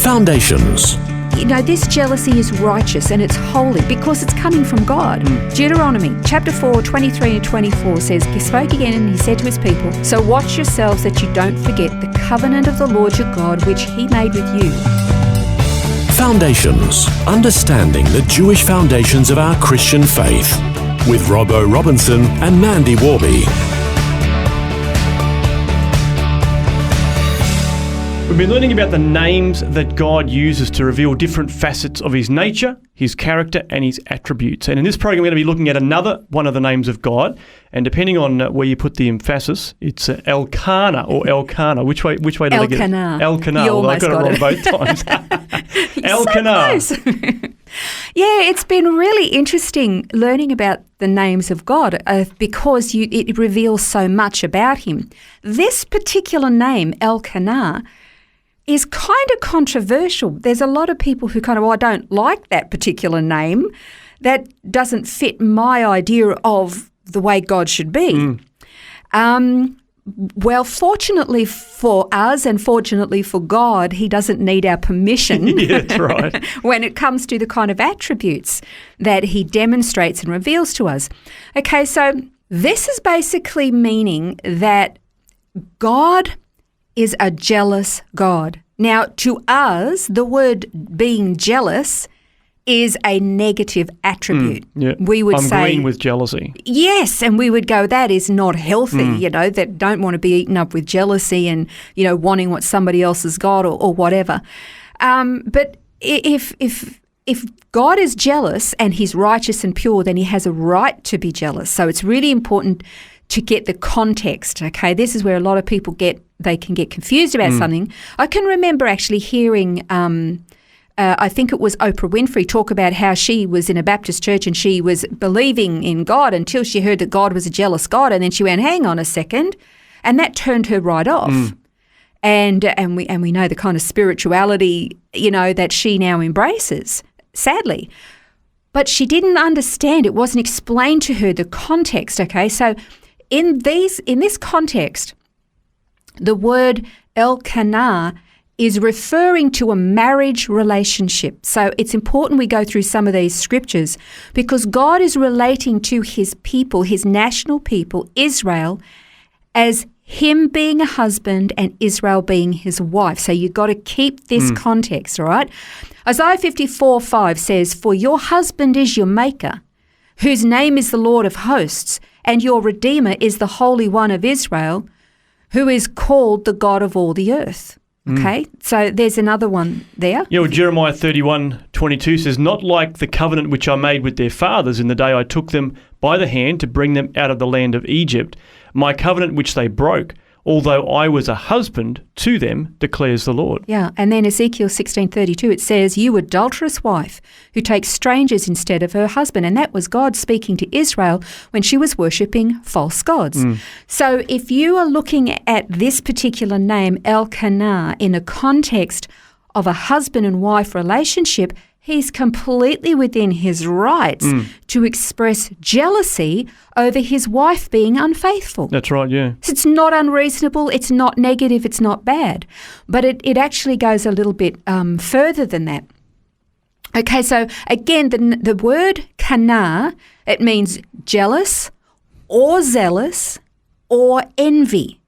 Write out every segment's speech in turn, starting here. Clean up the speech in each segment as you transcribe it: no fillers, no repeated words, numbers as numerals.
Foundations. You know, this jealousy is righteous and it's holy because it's coming from God. Deuteronomy chapter 4, 23 and 24 says, He spoke again and he said to his people, so watch yourselves that you don't forget the covenant of the Lord your God, which he made with you. Foundations. Understanding the Jewish foundations of our Christian faith. With Robbo Robinson and Mandy Warby. We've been learning about the names that God uses to reveal different facets of his nature, his character and his attributes. And in this program, we're going to be looking at another one of the names of God. And depending on where you put the emphasis, it's Qanna or Qanna. Which way did I get it? Qanna. You Well, I got it wrong both times. Qanna. So yeah, it's been really interesting learning about the names of God because it reveals so much about him. This particular name, Qanna, is kind of controversial. There's a lot of people who I don't like that particular name. That doesn't fit my idea of the way God should be. Well, fortunately for us and fortunately for God, he doesn't need our permission Yeah, that's right. when it comes to the kind of attributes that he demonstrates and reveals to us. Okay, so this is basically meaning that God is a jealous God. Now, to us, the word being jealous is a negative attribute. Yeah. We would say, green with jealousy. Yes, and we would go, that is not healthy, that don't want to be eaten up with jealousy and, wanting what somebody else has got or whatever. But if God is jealous and he's righteous and pure, then he has a right to be jealous. So it's really important to get the context, okay? This is where a lot of people they can get confused about something. I can remember actually hearing I think it was Oprah Winfrey talk about how she was in a Baptist church and she was believing in God until she heard that God was a jealous God, and then she went, hang on a second, and that turned her right off. And we know the kind of spirituality, that she now embraces, sadly. But she didn't understand. It wasn't explained to her the context, okay? So in this context, the word Qanna is referring to a marriage relationship. So it's important we go through some of these scriptures because God is relating to his people, his national people, Israel, as him being a husband and Israel being his wife. So you've got to keep this context, all right? Isaiah 54:5 says, for your husband is your maker, whose name is the Lord of hosts, and your Redeemer is the Holy One of Israel, who is called the God of all the earth. Okay, so there's another one there. Yeah, well, Jeremiah 31:22 says, not like the covenant which I made with their fathers in the day I took them by the hand to bring them out of the land of Egypt, my covenant which they broke, although I was a husband to them, declares the Lord. Yeah, and then Ezekiel 16:32, it says, you adulterous wife who takes strangers instead of her husband. And that was God speaking to Israel when she was worshipping false gods. So if you are looking at this particular name, Qanna, in a context of a husband and wife relationship, he's completely within his rights to express jealousy over his wife being unfaithful. That's right, yeah. So it's not unreasonable, it's not negative, it's not bad. But it actually goes a little bit further than that. Okay, so again, the word Qanna, it means jealous or zealous or envy.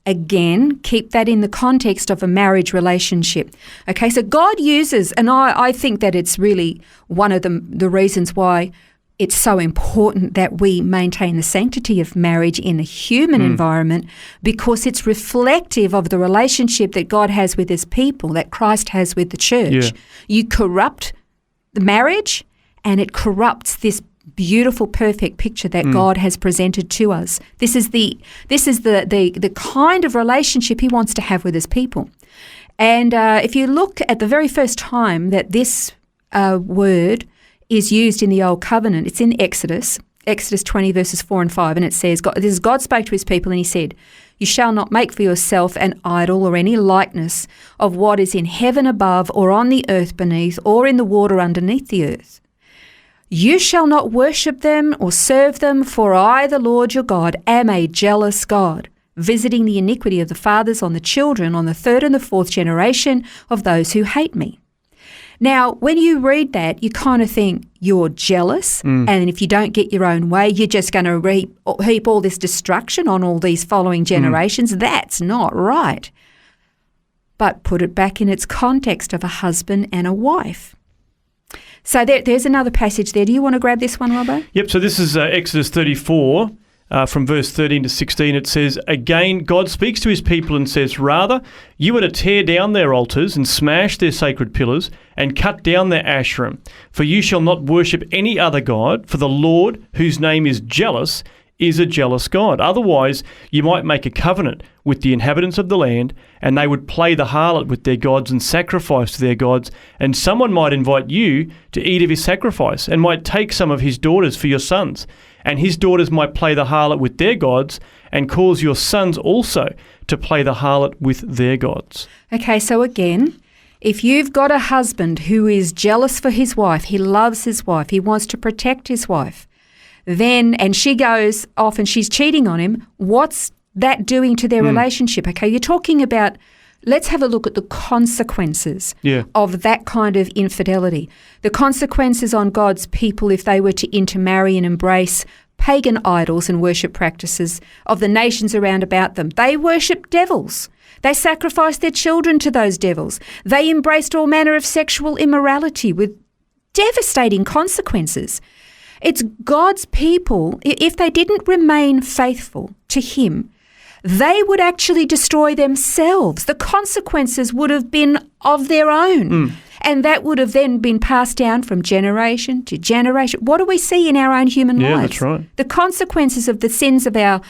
Again, keep that in the context of a marriage relationship. Okay, so God uses, and I think that it's really one of the reasons why it's so important that we maintain the sanctity of marriage in a human environment, because it's reflective of the relationship that God has with his people, that Christ has with the church. Yeah. You corrupt the marriage and it corrupts this beautiful, perfect picture that God has presented to us. This is the kind of relationship he wants to have with his people. And if you look at the very first time that this word is used in the Old Covenant, it's in Exodus 20 verses 4 and 5, and it says, God spoke to his people and he said, you shall not make for yourself an idol or any likeness of what is in heaven above or on the earth beneath or in the water underneath the earth. You shall not worship them or serve them, for I, the Lord your God, am a jealous God, visiting the iniquity of the fathers on the children, on the third and the fourth generation of those who hate me. Now, when you read that, you kind of think you're jealous, and if you don't get your own way, you're just going to heap all this destruction on all these following generations. That's not right. But put it back in its context of a husband and a wife. So there's another passage there. Do you want to grab this one, Robbo? Yep, so this is Exodus 34. From verse 13 to 16, it says, "Again, God speaks to his people and says, Rather, you are to tear down their altars and smash their sacred pillars and cut down their Asherim. For you shall not worship any other God, for the Lord, whose name is jealous, is a jealous God. Otherwise, you might make a covenant with the inhabitants of the land, and they would play the harlot with their gods and sacrifice to their gods, and someone might invite you to eat of his sacrifice, and might take some of his daughters for your sons. And his daughters might play the harlot with their gods, and cause your sons also to play the harlot with their gods." Okay, so again, if you've got a husband who is jealous for his wife, he loves his wife, he wants to protect his wife, and she goes off and she's cheating on him, what's that doing to their relationship? Okay, you're talking about, let's have a look at the consequences of that kind of infidelity. The consequences on God's people if they were to intermarry and embrace pagan idols and worship practices of the nations around about them. They worshipped devils. They sacrificed their children to those devils. They embraced all manner of sexual immorality with devastating consequences. It's God's people, if they didn't remain faithful to him, they would actually destroy themselves. The consequences would have been of their own. And that would have then been passed down from generation to generation. What do we see in our own human lives? Yeah, that's right. The consequences of the sins of our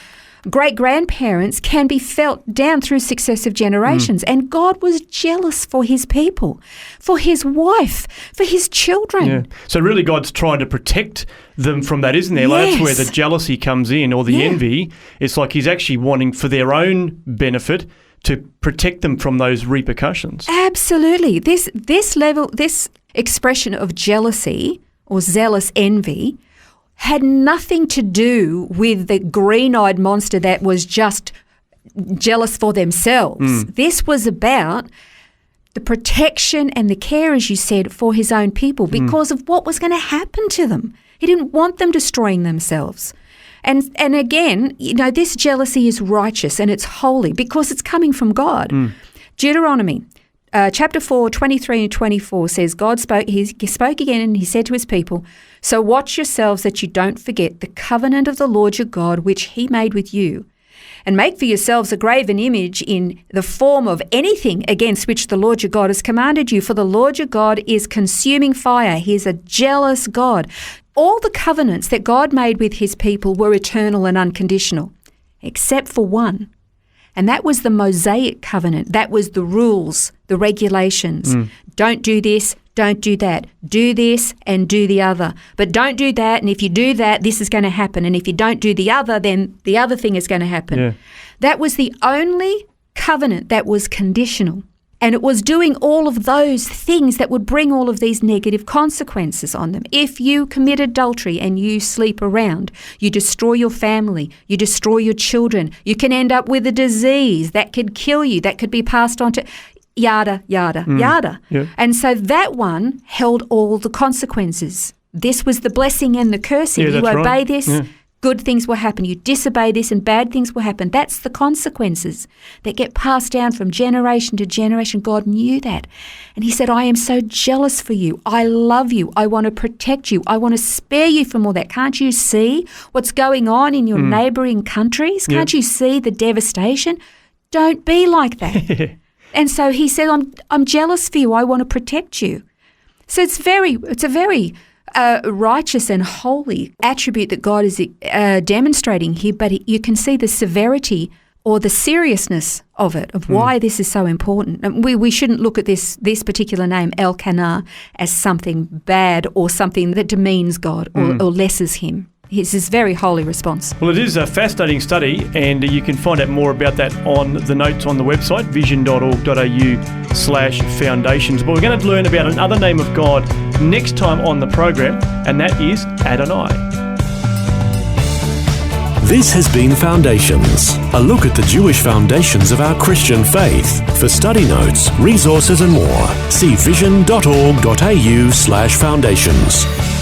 great-grandparents can be felt down through successive generations. And God was jealous for his people, for his wife, for his children. Yeah. So really God's trying to protect them from that, isn't there? Like, that's where the jealousy comes in, or the envy. It's like he's actually wanting for their own benefit to protect them from those repercussions. Absolutely. This expression of jealousy or zealous envy had nothing to do with the green-eyed monster that was just jealous for themselves. This was about the protection and the care, as you said, for his own people because of what was going to happen to them. He didn't want them destroying themselves. And again, this jealousy is righteous and it's holy because it's coming from God. Deuteronomy chapter 4, 23 and 24 says, God spoke, he spoke again and he said to his people, "So watch yourselves that you don't forget the covenant of the Lord your God, which he made with you. And make for yourselves a graven image in the form of anything against which the Lord your God has commanded you. For the Lord your God is consuming fire. He is a jealous God." All the covenants that God made with his people were eternal and unconditional, except for one. And that was the Mosaic covenant. That was the rules, the regulations. Don't do this, don't do that. Do this and do the other. But don't do that, and if you do that, this is going to happen. And if you don't do the other, then the other thing is going to happen. Yeah. That was the only covenant that was conditional. And it was doing all of those things that would bring all of these negative consequences on them. If you commit adultery and you sleep around, you destroy your family, you destroy your children, you can end up with a disease that could kill you, that could be passed on to yada, yada, yada. Yeah. And so that one held all the consequences. This was the blessing and the cursing. Yeah, you that's obey right. this, good things will happen. You disobey this and bad things will happen. That's the consequences that get passed down from generation to generation. God knew that. And he said, I am so jealous for you. I love you. I want to protect you. I want to spare you from all that. Can't you see what's going on in your neighbouring countries? Can't you see the devastation? Don't be like that. And so he said, I'm jealous for you. I want to protect you. So it's a very righteous and holy attribute that God is demonstrating here, but you can see the severity or the seriousness of it, of why this is so important. And we shouldn't look at this particular name, Qanna, as something bad or something that demeans God or lessens him. It's this very holy response. Well, it is a fascinating study, and you can find out more about that on the notes on the website, vision.org.au/foundations. But we're going to learn about another name of God next time on the program, and that is Adonai. This has been Foundations, a look at the Jewish foundations of our Christian faith. For study notes, resources and more, see vision.org.au/foundations.